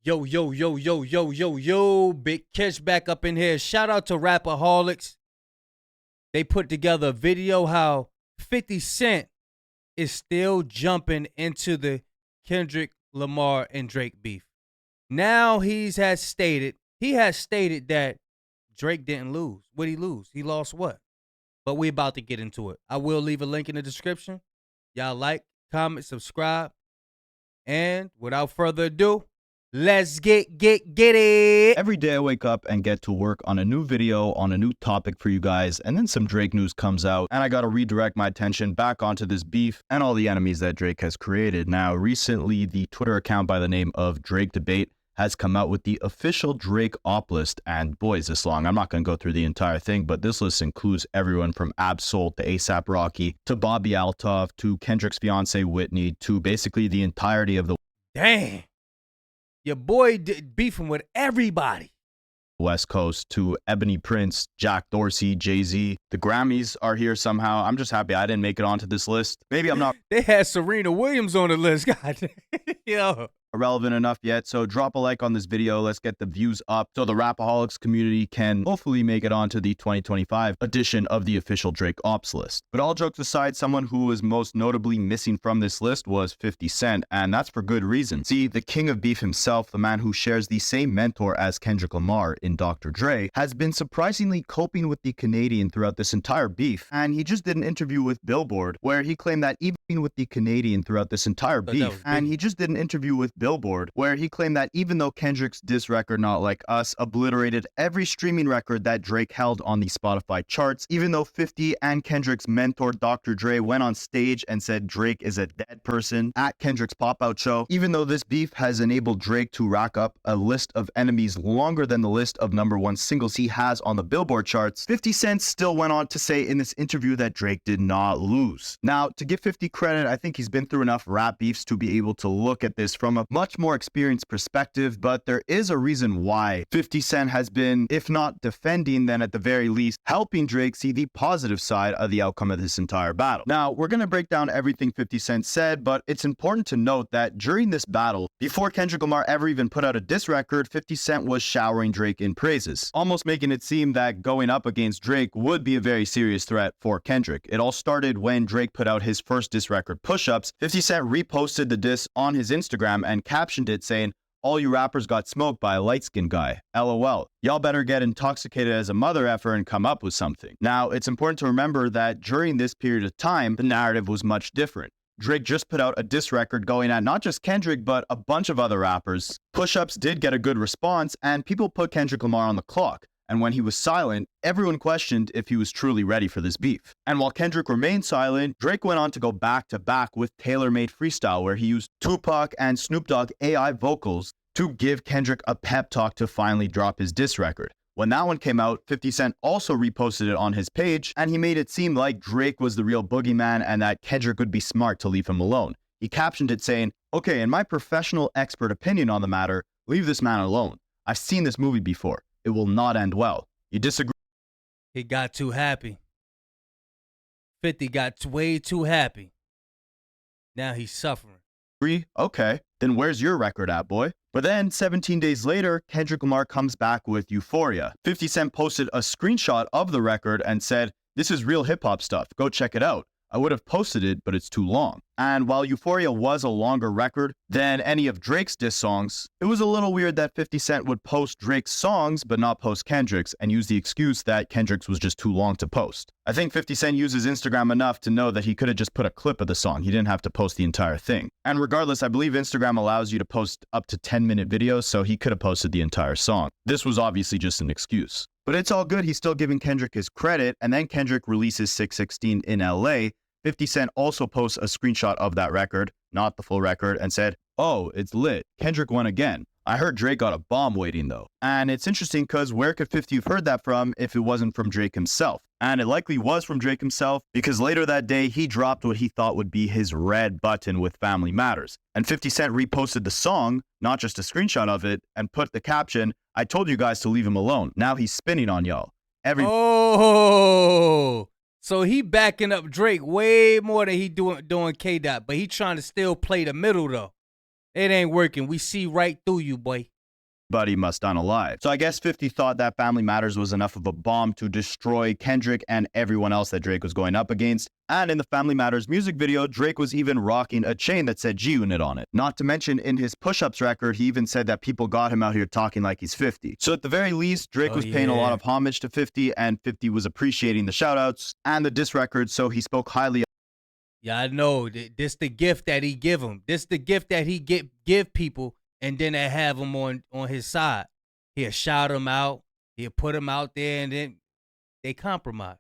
Yo, yo, yo, yo, yo, yo, yo, Big Catch back up in here. Shout out to Rapaholics. They put together a video how 50 Cent is still jumping into the Kendrick, Lamar, and Drake beef. Now he has stated that Drake didn't lose. What'd he lose? He lost what? But we about to get into it. I will leave a link in the description. Y'all like, comment, subscribe. And without further ado, let's get it. Every day I wake up and get to work on a new video, on a new topic for you guys, and then some Drake news comes out, and I gotta redirect my attention back onto this beef and all the enemies that Drake has created. Now, recently, the Twitter account by the name of Drake Debate has come out with the official Drake op list, and boy, is this long. I'm not gonna go through the entire thing, but this list includes everyone from Ab-Soul to ASAP Rocky to Bobby Altov to Kendrick's fiance Whitney to basically the entirety of the Dang. Your boy beefing with everybody. West Coast to Ebony Prince, Jack Dorsey, Jay-Z. The Grammys are here somehow. I'm just happy I didn't make it onto this list. Maybe I'm not They had Serena Williams on the list. God, yo. relevant enough yet, so drop a like on this video. Let's get the views up so the Rapaholics community can hopefully make it onto the 2025 edition of the official Drake Ops list. But all jokes aside, someone who was most notably missing from this list was 50 Cent, and that's for good reason. See, the king of beef himself, the man who shares the same mentor as Kendrick Lamar in Dr. Dre, has been surprisingly coping with the Canadian throughout this entire beef, and he just did an interview with Billboard where he claimed that even with the Canadian throughout this entire beef, where he claimed that even though Kendrick's diss record Not Like Us obliterated every streaming record that Drake held on the Spotify charts, even though 50 and Kendrick's mentor Dr. Dre went on stage and said Drake is a dead person at Kendrick's pop-out show, even though this beef has enabled Drake to rack up a list of enemies longer than the list of #1 singles he has on the Billboard charts, 50 Cent still went on to say in this interview that Drake did not lose. Now, to give 50 credit, I think he's been through enough rap beefs to be able to look at this from a much more experienced perspective, but there is a reason why 50 Cent has been, if not defending, then at the very least helping Drake see the positive side of the outcome of this entire battle. Now, we're going to break down everything 50 Cent said, but it's important to note that during this battle, before Kendrick Lamar ever even put out a diss record, 50 Cent was showering Drake in praises, almost making it seem that going up against Drake would be a very serious threat for Kendrick. It all started when Drake put out his first diss record, Push-Ups. 50 Cent reposted the diss on his Instagram and captioned it saying, "All you rappers got smoked by a light-skinned guy. LOL. Y'all better get intoxicated as a mother effer and come up with something." Now, it's important to remember that during this period of time, the narrative was much different. Drake just put out a diss record going at not just Kendrick, but a bunch of other rappers. Push-Ups did get a good response, and people put Kendrick Lamar on the clock. And when he was silent, everyone questioned if he was truly ready for this beef. And while Kendrick remained silent, Drake went on to go back to back with Tailor-Made Freestyle, where he used Tupac and Snoop Dogg AI vocals to give Kendrick a pep talk to finally drop his diss record. When that one came out, 50 Cent also reposted it on his page, and he made it seem like Drake was the real boogeyman and that Kendrick would be smart to leave him alone. He captioned it saying, "Okay, in my professional expert opinion on the matter, leave this man alone. I've seen this movie before. It will not end well. You disagree?" He got too happy. 50 got way too happy. Now he's suffering. Okay, then where's your record at, boy? But then, 17 days later, Kendrick Lamar comes back with Euphoria. 50 Cent posted a screenshot of the record and said, "This is real hip-hop stuff. Go check it out. I would have posted it, but it's too long." And while Euphoria was a longer record than any of Drake's diss songs, it was a little weird that 50 Cent would post Drake's songs but not post Kendrick's and use the excuse that Kendrick's was just too long to post. I think 50 Cent uses Instagram enough to know that he could have just put a clip of the song. He didn't have to post the entire thing. And regardless, I believe Instagram allows you to post up to 10-minute videos, so he could have posted the entire song. This was obviously just an excuse. But it's all good. He's still giving Kendrick his credit, and then Kendrick releases 616 in LA. 50 Cent also posts a screenshot of that record, not the full record, and said, "Oh, it's lit. Kendrick won again. I heard Drake got a bomb waiting though." And it's interesting because where could 50 have heard that from if it wasn't from Drake himself? And it likely was from Drake himself because later that day, he dropped what he thought would be his red button with Family Matters. And 50 Cent reposted the song, not just a screenshot of it, and put the caption, "I told you guys to leave him alone. Now he's spinning on y'all." Oh, so he backing up Drake way more than he doing K-Dot, but he trying to still play the middle though. It ain't working. We see right through you, boy. Buddy must unalive. So I guess 50 thought that Family Matters was enough of a bomb to destroy Kendrick and everyone else that Drake was going up against. And in the Family Matters music video, Drake was even rocking a chain that said G-Unit on it. Not to mention, in his push-ups record, he even said that people got him out here talking like he's 50. So at the very least, Drake was paying a lot of homage to 50, and 50 was appreciating the shoutouts and the diss record, so he spoke highly. Yeah, I know. This the gift that he give him. This the gift that he give people, and then they have him on his side. He'll shout him out. He'll put him out there, and then they compromise.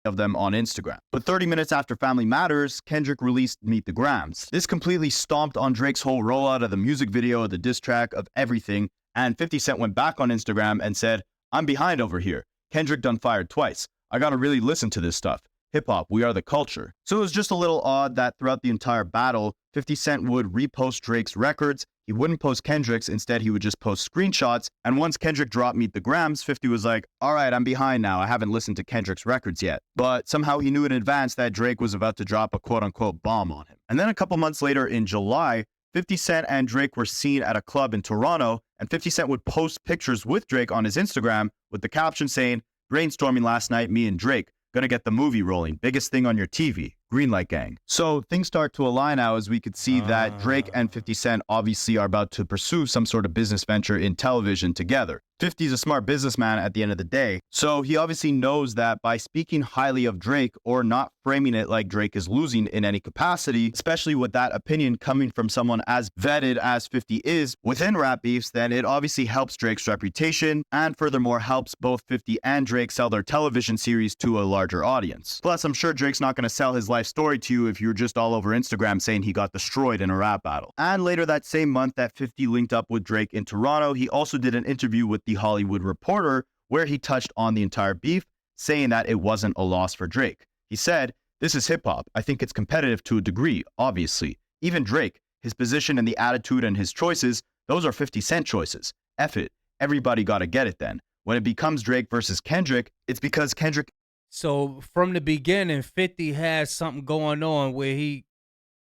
Of them on Instagram. But 30 minutes after Family Matters, Kendrick released Meet the Grams. This completely stomped on Drake's whole rollout of the music video, the diss track, of everything, and 50 Cent went back on Instagram and said, "I'm behind over here. Kendrick done fired twice. I gotta really listen to this stuff. Hip-hop, we are the culture." So it was just a little odd that throughout the entire battle, 50 Cent would repost Drake's records. He wouldn't post Kendrick's. Instead, he would just post screenshots. And once Kendrick dropped Meet the Grams, 50 was like, all right, I'm behind now. I haven't listened to Kendrick's records yet. But somehow he knew in advance that Drake was about to drop a quote-unquote bomb on him. And then a couple months later in July, 50 Cent and Drake were seen at a club in Toronto, and 50 Cent would post pictures with Drake on his Instagram with the caption saying, "Brainstorming last night, me and Drake. Gonna get the movie rolling. Biggest thing on your TV. Greenlight gang." So things start to align now, as we could see that Drake and 50 Cent obviously are about to pursue some sort of business venture in television together. 50's a smart businessman at the end of the day, so he obviously knows that by speaking highly of Drake or not framing it like Drake is losing in any capacity, especially with that opinion coming from someone as vetted as 50 is within rap beefs, then it obviously helps Drake's reputation and furthermore helps both 50 and Drake sell their television series to a larger audience. Plus, I'm sure Drake's not going to sell his life story to you if you're just all over Instagram saying he got destroyed in a rap battle. And later that same month that 50 linked up with Drake in Toronto, he also did an interview with The Hollywood Reporter where he touched on the entire beef, saying that it wasn't a loss for Drake. He said, "This is hip-hop. I think it's competitive to a degree, obviously. Even Drake, his position and the attitude and his choices, those are 50 Cent choices. F it. Everybody gotta get it then. When it becomes Drake versus Kendrick, it's because Kendrick..." So from the beginning, 50 had something going on where he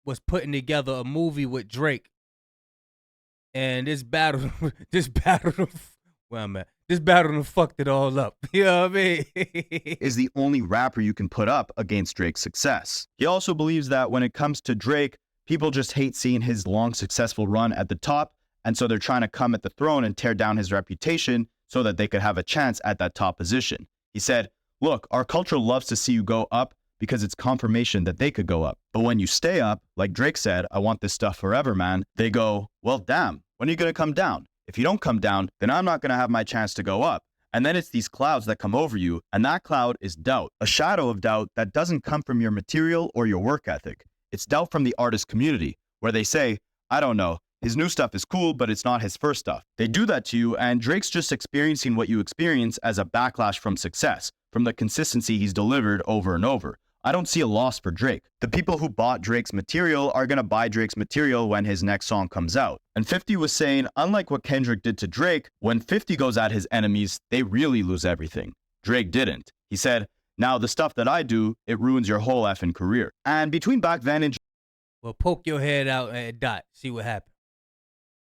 was putting together a movie with Drake. And this battle, this battle fucked it all up. You know what I mean? Is the only rapper you can put up against Drake's success. He also believes that when it comes to Drake, people just hate seeing his long, successful run at the top, and so they're trying to come at the throne and tear down his reputation so that they could have a chance at that top position. He said, "Look, our culture loves to see you go up because it's confirmation that they could go up. But when you stay up, like Drake said, 'I want this stuff forever, man,' they go, 'Well, damn, when are you going to come down? If you don't come down, then I'm not going to have my chance to go up.' And then it's these clouds that come over you, and that cloud is doubt. A shadow of doubt that doesn't come from your material or your work ethic. It's doubt from the artist community, where they say, 'I don't know, his new stuff is cool, but it's not his first stuff.' They do that to you, and Drake's just experiencing what you experience as a backlash from success, from the consistency he's delivered over and over. I don't see a loss for Drake. The people who bought Drake's material are going to buy Drake's material when his next song comes out." And 50 was saying, unlike what Kendrick did to Drake, when 50 goes at his enemies, they really lose everything. Drake didn't. He said, "Now the stuff that I do, it ruins your whole effing career." And between back then and... Well, poke your head out at Dot. See what happens.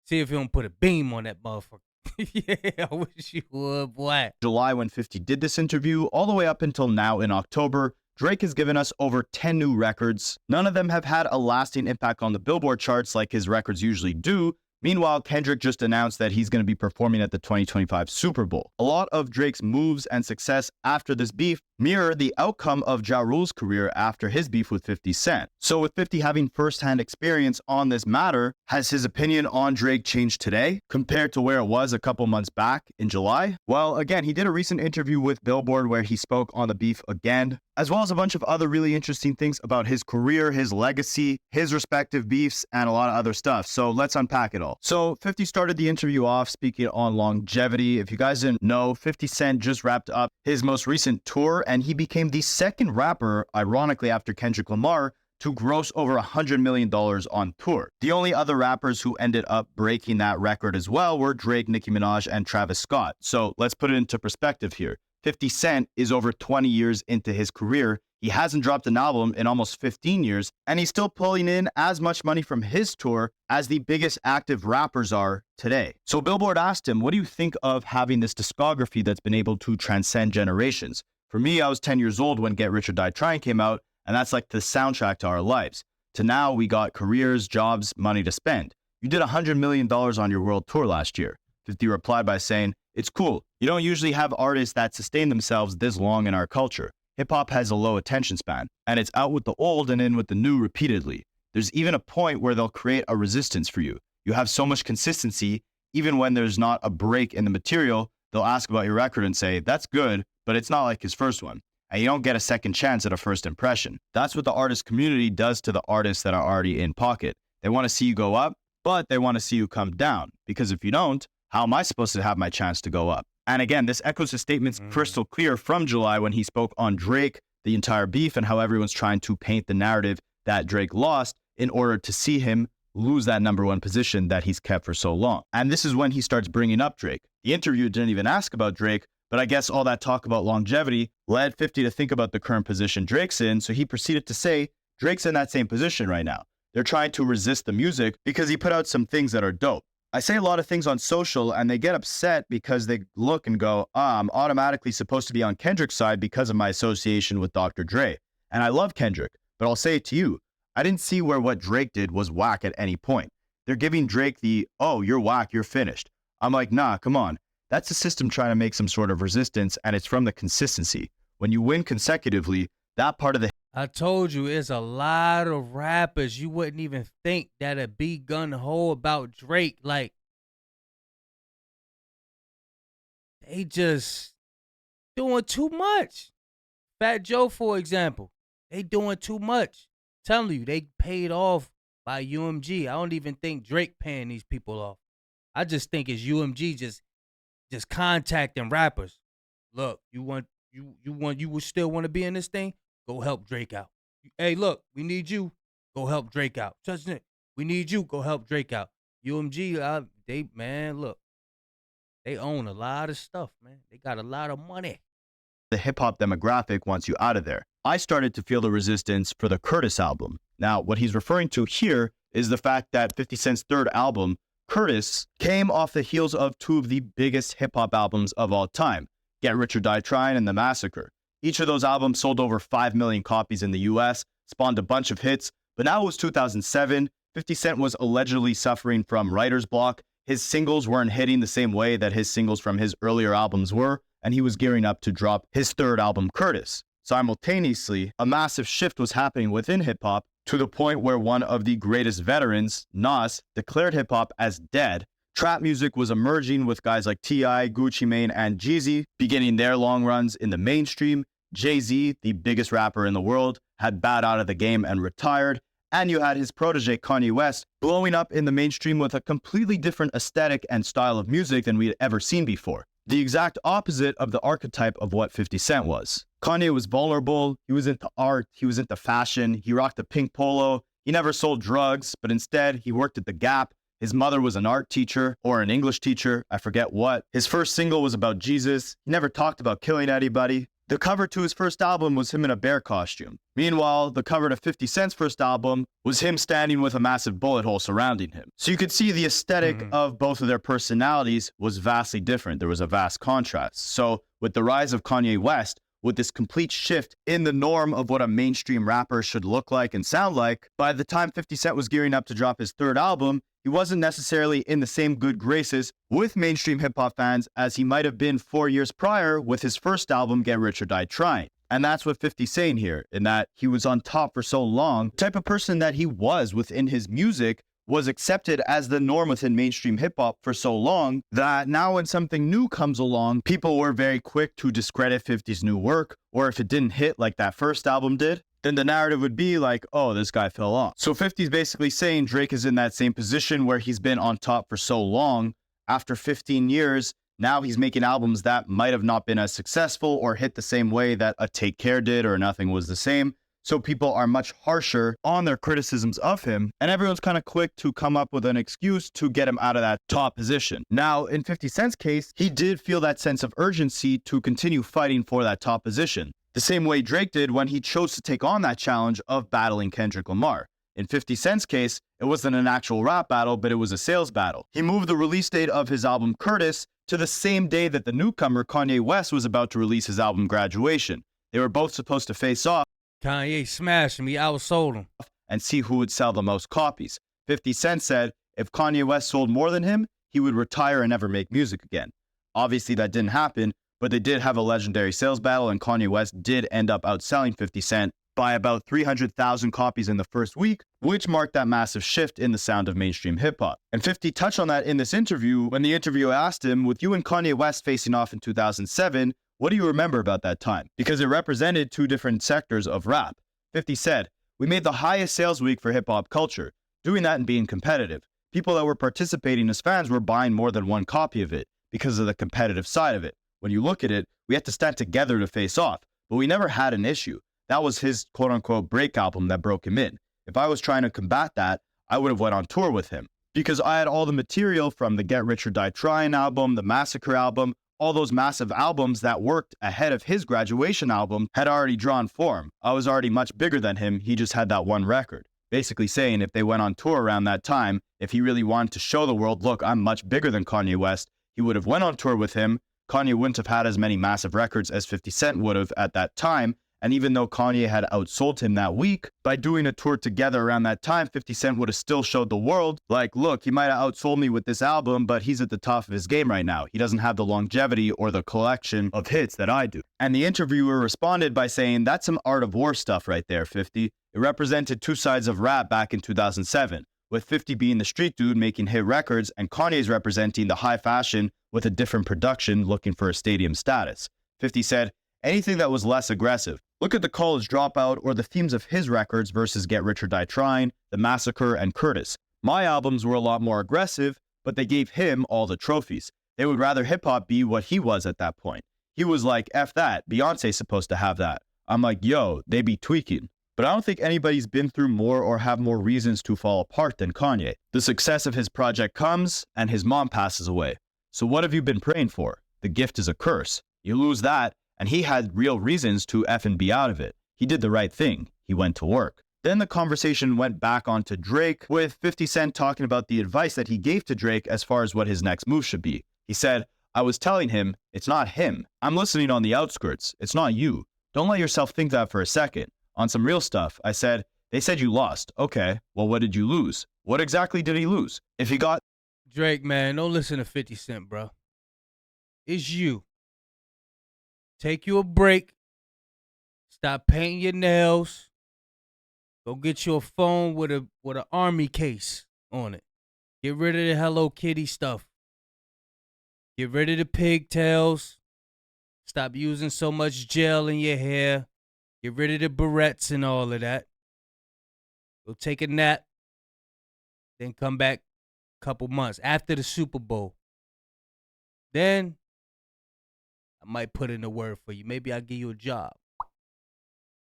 See if you don't put a beam on that motherfucker. Yeah, I wish you would, boy. July, when 50 did this interview, all the way up until now in October, Drake has given us over 10 new records. None of them have had a lasting impact on the Billboard charts like his records usually do. Meanwhile, Kendrick just announced that he's going to be performing at the 2025 Super Bowl. A lot of Drake's moves and success after this beef mirror the outcome of Ja Rule's career after his beef with 50 Cent. So with 50 having first-hand experience on this matter, has his opinion on Drake changed today compared to where it was a couple months back in July? Well, again, he did a recent interview with Billboard where he spoke on the beef again, as well as a bunch of other really interesting things about his career, his legacy, his respective beefs, and a lot of other stuff. So let's unpack it all. So 50 started the interview off speaking on longevity. If you guys didn't know, 50 Cent just wrapped up his most recent tour, and he became the second rapper, ironically after Kendrick Lamar, to gross over $100 million on tour. The only other rappers who ended up breaking that record as well were Drake, Nicki Minaj, and Travis Scott. So let's put it into perspective here. 50 Cent is over 20 years into his career. He hasn't dropped an album in almost 15 years, and he's still pulling in as much money from his tour as the biggest active rappers are today. So Billboard asked him, what do you think of having this discography that's been able to transcend generations? For me, I was 10 years old when Get Rich or Die Trying came out, and that's like the soundtrack to our lives. To now, we got careers, jobs, money to spend. You did $100 million on your world tour last year. 50 replied by saying, it's cool. You don't usually have artists that sustain themselves this long in our culture. Hip-hop has a low attention span, and it's out with the old and in with the new repeatedly. There's even a point where they'll create a resistance for you. You have so much consistency, even when there's not a break in the material, they'll ask about your record and say, that's good, but it's not like his first one. And you don't get a second chance at a first impression. That's what the artist community does to the artists that are already in pocket. They want to see you go up, but they want to see you come down. Because if you don't, how am I supposed to have my chance to go up? And again, this echoes his statements crystal clear from July when he spoke on Drake, the entire beef, and how everyone's trying to paint the narrative that Drake lost in order to see him lose that #1 position that he's kept for so long. And this is when he starts bringing up Drake. The interview didn't even ask about Drake, but I guess all that talk about longevity led 50 to think about the current position Drake's in, so he proceeded to say, Drake's in that same position right now. They're trying to resist the music because he put out some things that are dope. I say a lot of things on social and they get upset because they look and go, I'm automatically supposed to be on Kendrick's side because of my association with Dr. Dre. And I love Kendrick, but I'll say it to you. I didn't see where what Drake did was whack at any point. They're giving Drake the, oh, you're whack, you're finished. I'm like, nah, come on. That's the system trying to make some sort of resistance, and it's from the consistency. When you win consecutively, that part of the... I told you, it's a lot of rappers you wouldn't even think that'd be gun-ho about Drake. Like, they just doing too much. Fat Joe, for example, they doing too much. Telling you, they paid off by UMG. I don't even think Drake paying these people off. I just think it's UMG just contacting rappers. Look, you would still want to be in this thing? Go help Drake out. Hey, look, we need you. Go help Drake out. We need you. Go help Drake out. UMG, look, they own a lot of stuff, man. They got a lot of money. The hip-hop demographic wants you out of there. I started to feel the resistance for the Curtis album. Now, what he's referring to here is the fact that 50 Cent's third album, Curtis, came off the heels of two of the biggest hip-hop albums of all time, Get Rich or Die Trying and The Massacre. Each of those albums sold over 5 million copies in the US, spawned a bunch of hits, but now it was 2007. 50 Cent was allegedly suffering from writer's block. His singles weren't hitting the same way that his singles from his earlier albums were, and he was gearing up to drop his third album, Curtis. Simultaneously, a massive shift was happening within hip-hop to the point where one of the greatest veterans, Nas, declared hip-hop as dead. Trap music was emerging with guys like T.I., Gucci Mane, and Jeezy beginning their long runs in the mainstream. Jay-Z, the biggest rapper in the world, had bowed out of the game and retired. And you had his protege, Kanye West, blowing up in the mainstream with a completely different aesthetic and style of music than we had ever seen before. The exact opposite of the archetype of what 50 Cent was. Kanye was vulnerable, he was into art, he was into fashion, he rocked a pink polo, he never sold drugs, but instead he worked at the Gap. His mother was an art teacher or an English teacher, I forget what. His first single was about Jesus. He never talked about killing anybody. The cover to his first album was him in a bear costume. Meanwhile, the cover to 50 Cent's first album was him standing with a massive bullet hole surrounding him. So you could see the aesthetic of both of their personalities was vastly different. There was a vast contrast. So with the rise of Kanye West, with this complete shift in the norm of what a mainstream rapper should look like and sound like, by the time 50 Cent was gearing up to drop his third album, he wasn't necessarily in the same good graces with mainstream hip-hop fans as he might have been 4 years prior with his first album, Get Rich or Die Trying. And that's what 50's saying here, in that he was on top for so long. The type of person that he was within his music was accepted as the norm within mainstream hip-hop for so long that now when something new comes along, people were very quick to discredit 50's new work, or if it didn't hit like that first album did, then the narrative would be like, oh, this guy fell off. So 50's basically saying Drake is in that same position where he's been on top for so long. After 15 years, now he's making albums that might have not been as successful or hit the same way that a Take Care did or Nothing Was the Same. So people are much harsher on their criticisms of him, and everyone's kind of quick to come up with an excuse to get him out of that top position. Now, in 50 Cent's case, he did feel that sense of urgency to continue fighting for that top position. the same way Drake did when he chose to take on that challenge of battling Kendrick Lamar. In 50 Cent's case, it wasn't an actual rap battle, but it was a sales battle. He moved the release date of his album Curtis to the same day that the newcomer Kanye West was about to release his album Graduation. They were both supposed to face off. Kanye smashed him. He outsold him. And see who would sell the most copies. 50 Cent said if Kanye West sold more than him, he would retire and never make music again. Obviously, that didn't happen, but they did have a legendary sales battle, and Kanye West did end up outselling 50 Cent by about 300,000 copies in the first week, which marked that massive shift in the sound of mainstream hip-hop. And 50 touched on that in this interview when the interviewer asked him, with you and Kanye West facing off in 2007, what do you remember about that time? Because it represented two different sectors of rap. 50 said, we made the highest sales week for hip-hop culture, doing that and being competitive. People that were participating as fans were buying more than one copy of it because of the competitive side of it. When you look at it, we had to stand together to face off, but we never had an issue. That was his quote-unquote break album that broke him in. If I was trying to combat that, I would have went on tour with him because I had all the material from the Get Rich or Die Trying album, the Massacre album, all those massive albums that worked ahead of his Graduation album had already drawn form. I was already much bigger than him. He just had that one record. Basically saying if they went on tour around that time, if he really wanted to show the world, look, I'm much bigger than Kanye West, he would have went on tour with him. Kanye wouldn't have had as many massive records as 50 Cent would have at that time. And even though Kanye had outsold him that week, by doing a tour together around that time, 50 Cent would have still showed the world, like, look, he might have outsold me with this album, but he's at the top of his game right now. He doesn't have the longevity or the collection of hits that I do. And the interviewer responded by saying, that's some Art of War stuff right there, 50. It represented two sides of rap back in 2007, with 50 being the street dude making hit records and Kanye's representing the high fashion with a different production looking for a stadium status. 50 said, anything that was less aggressive. Look at the College Dropout or the themes of his records versus Get Rich or Die Trying, The Massacre, and Curtis. My albums were a lot more aggressive, but they gave him all the trophies. They would rather hip-hop be what he was at that point. He was like, F that, Beyonce's supposed to have that. I'm like, yo, they be tweaking. But I don't think anybody's been through more or have more reasons to fall apart than Kanye. The success of his project comes, and his mom passes away. So what have you been praying for? The gift is a curse. You lose that, and he had real reasons to F and be out of it. He did the right thing. He went to work. Then the conversation went back onto Drake, with 50 Cent talking about the advice that he gave to Drake as far as what his next move should be. He said, I was telling him, it's not him. I'm listening on the outskirts. It's not you. Don't let yourself think that for a second. On some real stuff, I said, they said you lost. Okay, well, what did you lose? What exactly did he lose? If he got... Drake, man, don't listen to 50 Cent, bro. It's you. Take you a break. Stop painting your nails. Go get you a phone with an army case on it. Get rid of the Hello Kitty stuff. Get rid of the pigtails. Stop using so much gel in your hair. Get rid of the barrettes and all of that. Go take a nap. Then come back a couple months after the Super Bowl. Then I might put in a word for you. Maybe I'll give you a job.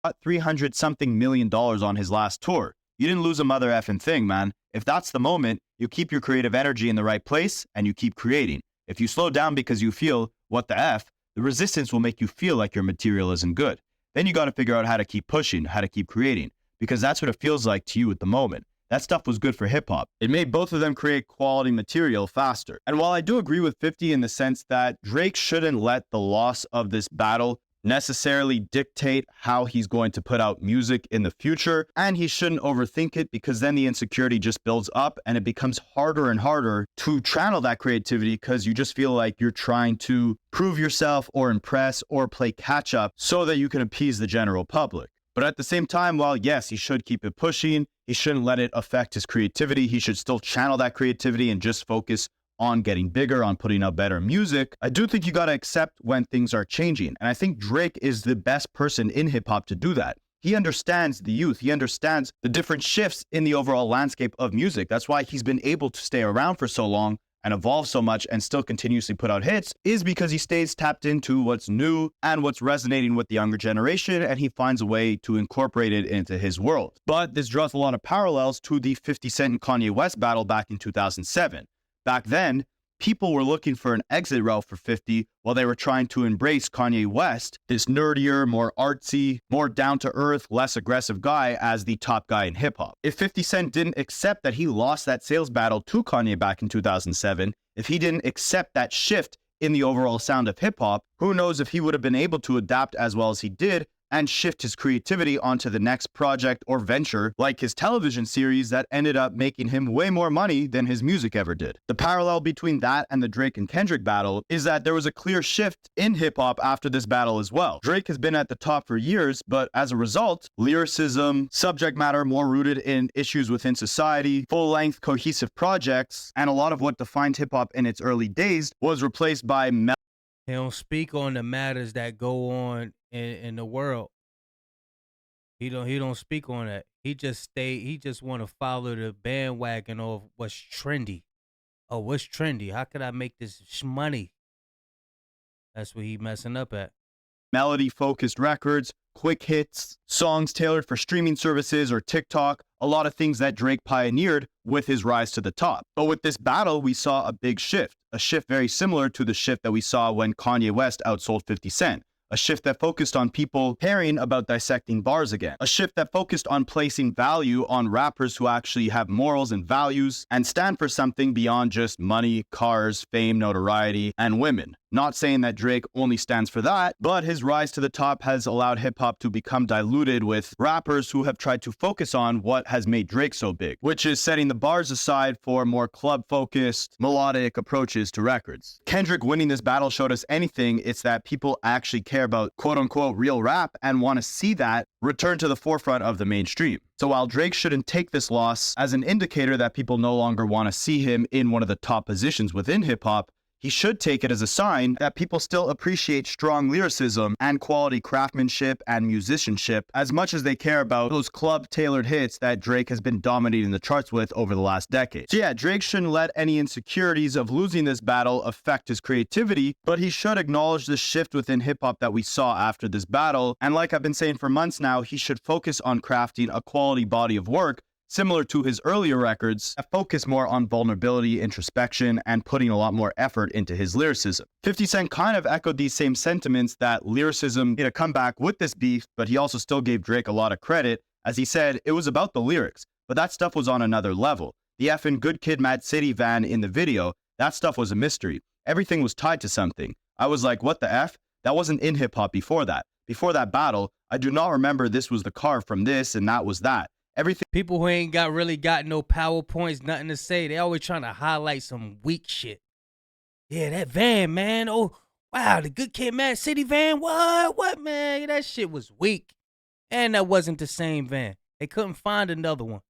$300-something million on his last tour. You didn't lose a mother effing thing, man. If that's the moment, you keep your creative energy in the right place and you keep creating. If you slow down because you feel, what the F, the resistance will make you feel like your material isn't good. Then you got to figure out how to keep pushing, how to keep creating, because that's what it feels like to you at the moment. That stuff was good for hip-hop. It made both of them create quality material faster. And while I do agree with 50 in the sense that Drake shouldn't let the loss of this battle necessarily dictate how he's going to put out music in the future, and he shouldn't overthink it because then the insecurity just builds up and it becomes harder and harder to channel that creativity because you just feel like you're trying to prove yourself or impress or play catch up so that you can appease the general public. But at the same time, while yes, he should keep it pushing, he shouldn't let it affect his creativity. He should still channel that creativity and just focus on getting bigger, on putting out better music. I do think you got to accept when things are changing. And I think Drake is the best person in hip hop to do that. He understands the youth. He understands the different shifts in the overall landscape of music. That's why he's been able to stay around for so long and evolve so much and still continuously put out hits, is because he stays tapped into what's new and what's resonating with the younger generation, and he finds a way to incorporate it into his world. But this draws a lot of parallels to the 50 Cent and Kanye West battle back in 2007. Back then, people were looking for an exit route for 50 while they were trying to embrace Kanye West, this nerdier, more artsy, more down-to-earth, less aggressive guy as the top guy in hip-hop. If 50 Cent didn't accept that he lost that sales battle to Kanye back in 2007, if he didn't accept that shift in the overall sound of hip-hop, who knows if he would have been able to adapt as well as he did and shift his creativity onto the next project or venture, like his television series that ended up making him way more money than his music ever did. The parallel between that and the Drake and Kendrick battle is that there was a clear shift in hip-hop after this battle as well. Drake has been at the top for years, but as a result, lyricism, subject matter more rooted in issues within society, full-length cohesive projects, and a lot of what defined hip-hop in its early days was replaced by He don't speak on the matters that go on in the world. He don't speak on that. He just want to follow the bandwagon of what's trendy. Oh, what's trendy? How could I make this money? That's what he messing up at. melody-focused records, quick hits, songs tailored for streaming services or TikTok, a lot of things that Drake pioneered with his rise to the top. But with this battle, we saw a big shift, a shift very similar to the shift that we saw when Kanye West outsold 50 Cent. A shift that focused on people caring about dissecting bars again. A shift that focused on placing value on rappers who actually have morals and values and stand for something beyond just money, cars, fame, notoriety, and women. Not saying that Drake only stands for that, but his rise to the top has allowed hip-hop to become diluted with rappers who have tried to focus on what has made Drake so big, which is setting the bars aside for more club-focused, melodic approaches to records. Kendrick winning this battle showed us anything, it's that people actually care about quote-unquote real rap and want to see that return to the forefront of the mainstream. So while Drake shouldn't take this loss as an indicator that people no longer want to see him in one of the top positions within hip-hop, he should take it as a sign that people still appreciate strong lyricism and quality craftsmanship and musicianship as much as they care about those club-tailored hits that Drake has been dominating the charts with over the last decade. So yeah, Drake shouldn't let any insecurities of losing this battle affect his creativity, but he should acknowledge the shift within hip-hop that we saw after this battle, and like I've been saying for months now, he should focus on crafting a quality body of work similar to his earlier records, that focus more on vulnerability, introspection, and putting a lot more effort into his lyricism. 50 Cent kind of echoed these same sentiments that lyricism made a comeback with this beef, but he also still gave Drake a lot of credit, as he said it was about the lyrics, but that stuff was on another level. The effing Good Kid, Mad City van in the video, that stuff was a mystery. Everything was tied to something. I was like, what the F? That wasn't in hip-hop before that. Before that battle, I do not remember this was the car from this and that was that. Everything. People who ain't really got no PowerPoints, nothing to say. They always trying to highlight some weak shit. Yeah, that van, man. Oh, wow, the Good Kid, Mad City van. What, man? That shit was weak. And that wasn't the same van. They couldn't find another one.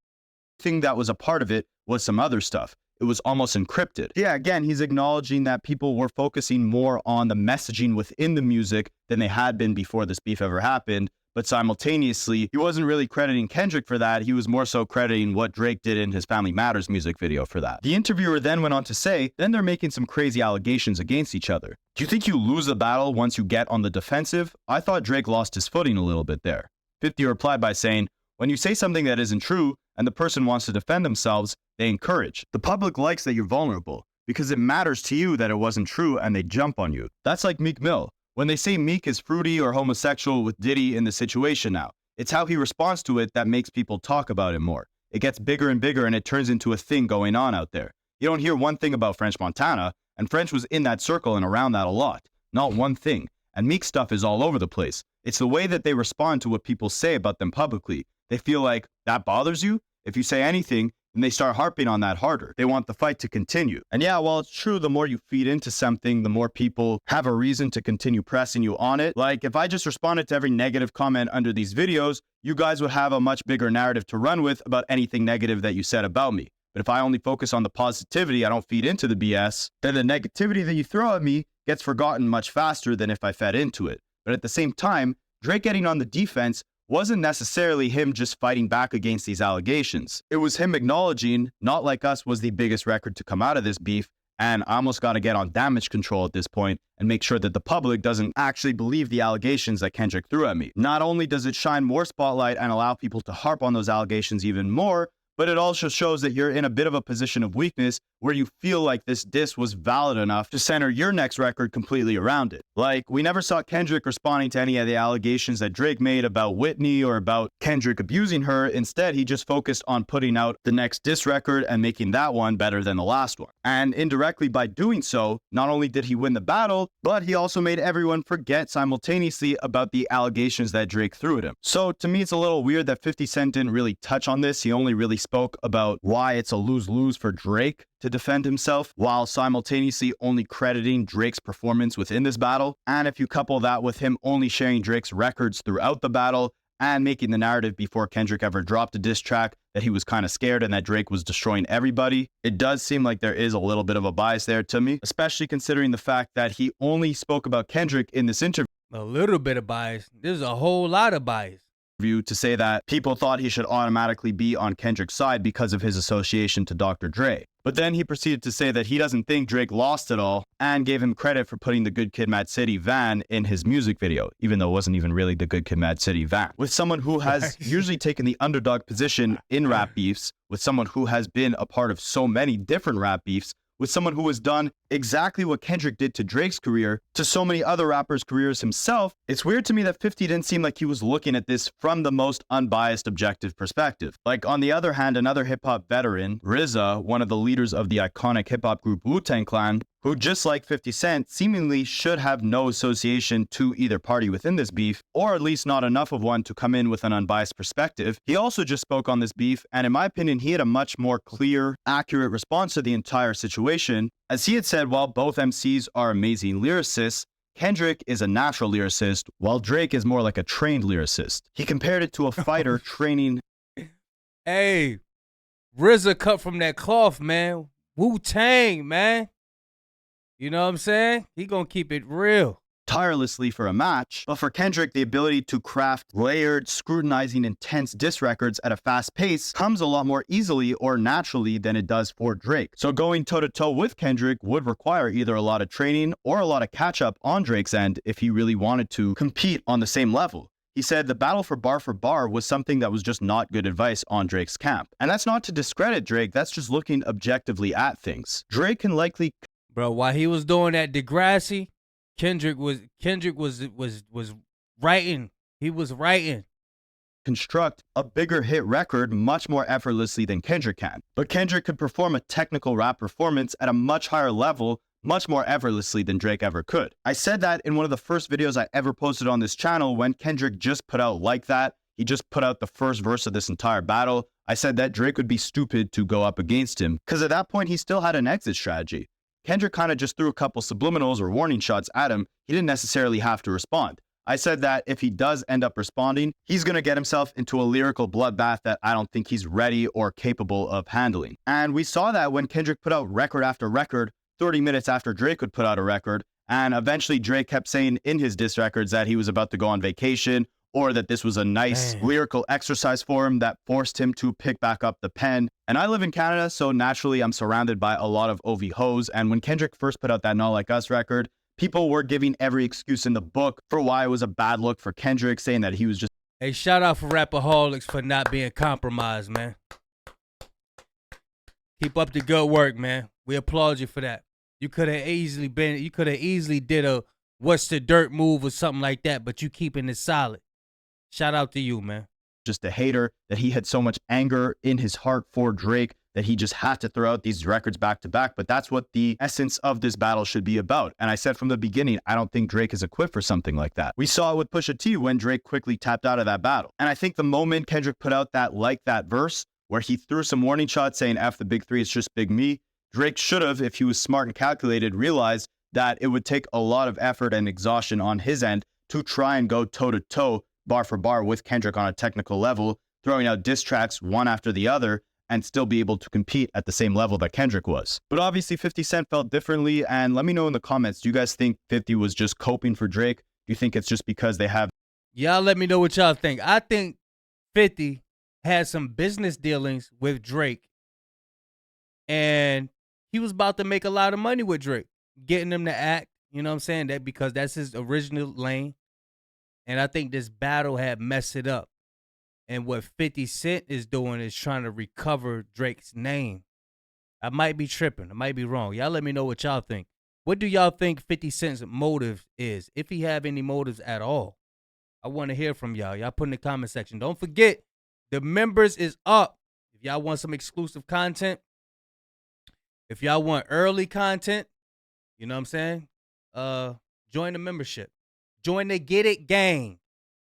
Thing that was a part of it was some other stuff. It was almost encrypted. Yeah, again, he's acknowledging that people were focusing more on the messaging within the music than they had been before this beef ever happened. But simultaneously, he wasn't really crediting Kendrick for that. He was more so crediting what Drake did in his Family Matters music video for that. The interviewer then went on to say, then they're making some crazy allegations against each other. Do you think you lose the battle once you get on the defensive? I thought Drake lost his footing a little bit there. 50 replied by saying, when you say something that isn't true and the person wants to defend themselves, they encourage. The public likes that you're vulnerable because it matters to you that it wasn't true and they jump on you. That's like Meek Mill. When they say Meek is fruity or homosexual with Diddy in the situation now, it's how he responds to it that makes people talk about him more. It gets bigger and bigger and it turns into a thing going on out there. You don't hear one thing about French Montana, and French was in that circle and around that a lot. Not one thing. And Meek stuff is all over the place. It's the way that they respond to what people say about them publicly. They feel like, that bothers you? If you say anything, and they start harping on that harder. They want the fight to continue. And yeah, while it's true, the more you feed into something, the more people have a reason to continue pressing you on it. Like, if I just responded to every negative comment under these videos, you guys would have a much bigger narrative to run with about anything negative that you said about me. But if I only focus on the positivity, I don't feed into the BS, then the negativity that you throw at me gets forgotten much faster than if I fed into it. But at the same time, Drake getting on the defense wasn't necessarily him just fighting back against these allegations. It was him acknowledging Not Like Us was the biggest record to come out of this beef, and I almost got to get on damage control at this point and make sure that the public doesn't actually believe the allegations that Kendrick threw at me. Not only does it shine more spotlight and allow people to harp on those allegations even more, but it also shows that you're in a bit of a position of weakness where you feel like this diss was valid enough to center your next record completely around it. Like, we never saw Kendrick responding to any of the allegations that Drake made about Whitney or about Kendrick abusing her. Instead, he just focused on putting out the next diss record and making that one better than the last one. And indirectly, by doing so, not only did he win the battle, but he also made everyone forget simultaneously about the allegations that Drake threw at him. So to me, it's a little weird that 50 Cent didn't really touch on this. He only really spoke about why it's a lose-lose for Drake to defend himself, while simultaneously only crediting Drake's performance within this battle. And if you couple that with him only sharing Drake's records throughout the battle and making the narrative before Kendrick ever dropped a diss track that he was kind of scared and that Drake was destroying everybody, it does seem like there is a little bit of a bias there to me, especially considering the fact that he only spoke about Kendrick in this interview. A little bit of bias. There's a whole lot of bias. To say that people thought he should automatically be on Kendrick's side because of his association to Dr. Dre. But then he proceeded to say that he doesn't think Drake lost it all and gave him credit for putting the Good Kid Mad City van in his music video, even though it wasn't even really the Good Kid Mad City van. With someone who has usually taken the underdog position in rap beefs, with someone who has been a part of so many different rap beefs, with someone who has done exactly what Kendrick did to Drake's career, to so many other rappers' careers himself, it's weird to me that 50 didn't seem like he was looking at this from the most unbiased, objective perspective. Like, on the other hand, another hip-hop veteran, RZA, one of the leaders of the iconic hip-hop group Wu-Tang Clan, who, just like 50 Cent, seemingly should have no association to either party within this beef, or at least not enough of one to come in with an unbiased perspective. He also just spoke on this beef, and in my opinion, he had a much more clear, accurate response to the entire situation. As he had said, while both MCs are amazing lyricists, Kendrick is a natural lyricist, while Drake is more like a trained lyricist. He compared it to a fighter training. Hey, RZA cut from that cloth, man. Wu-Tang, man. You know what I'm saying? He gonna keep it real. Tirelessly for a match, but for Kendrick, the ability to craft layered, scrutinizing, intense diss records at a fast pace comes a lot more easily or naturally than it does for Drake. So going toe-to-toe with Kendrick would require either a lot of training or a lot of catch-up on Drake's end if he really wanted to compete on the same level. He said the battle for bar was something that was just not good advice on Drake's camp. And that's not to discredit Drake, that's just looking objectively at things. Drake can likely... Bro, while he was doing that Degrassi, Kendrick was writing. He was writing. Construct a bigger hit record much more effortlessly than Kendrick can. But Kendrick could perform a technical rap performance at a much higher level, much more effortlessly than Drake ever could. I said that in one of the first videos I ever posted on this channel when Kendrick just put out Like That. He just put out the first verse of this entire battle. I said that Drake would be stupid to go up against him, because at that point he still had an exit strategy. Kendrick kind of just threw a couple subliminals or warning shots at him. He didn't necessarily have to respond. I said that if he does end up responding, he's going to get himself into a lyrical bloodbath that I don't think he's ready or capable of handling. And we saw that when Kendrick put out record after record, 30 minutes after Drake would put out a record. And eventually Drake kept saying in his diss records that he was about to go on vacation, or that this was a nice lyrical exercise for him that forced him to pick back up the pen. And I live in Canada, so naturally I'm surrounded by a lot of OV hoes. And when Kendrick first put out that Not Like Us record, people were giving every excuse in the book for why it was a bad look for Kendrick, saying that he was just... Hey, shout out for Rapaholics for not being compromised, man. Keep up the good work, man. We applaud you for that. You could have easily did a what's the dirt move or something like that, but you keeping it solid. Shout out to you, man. Just a hater, that he had so much anger in his heart for Drake that he just had to throw out these records back to back. But that's what the essence of this battle should be about. And I said from the beginning, I don't think Drake is equipped for something like that. We saw it with Pusha T when Drake quickly tapped out of that battle. And I think the moment Kendrick put out that Like That verse, where he threw some warning shots saying F the big three, it's just big me, Drake should have, if he was smart and calculated, realized that it would take a lot of effort and exhaustion on his end to try and go toe-to-toe, bar for bar with Kendrick on a technical level, throwing out diss tracks one after the other, and still be able to compete at the same level that Kendrick was. But obviously 50 Cent felt differently, and let me know in the comments, do you guys think 50 was just coping for Drake? Do you think it's just because they have... Y'all let me know what y'all think. I think 50 had some business dealings with Drake, and he was about to make a lot of money with Drake, getting him to act, you know what I'm saying, that because that's his original lane. And I think this battle had messed it up. And what 50 Cent is doing is trying to recover Drake's name. I might be tripping. I might be wrong. Y'all let me know what y'all think. What do y'all think 50 Cent's motive is, if he have any motives at all? I want to hear from y'all. Y'all put in the comment section. Don't forget, the members is up. If y'all want some exclusive content, if y'all want early content, you know what I'm saying? Join the membership. Join the Get It gang.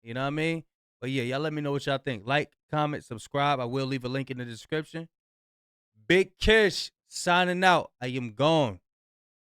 You know what I mean? But yeah, y'all let me know what y'all think. Like, comment, subscribe. I will leave a link in the description. Big Kish signing out. I am gone.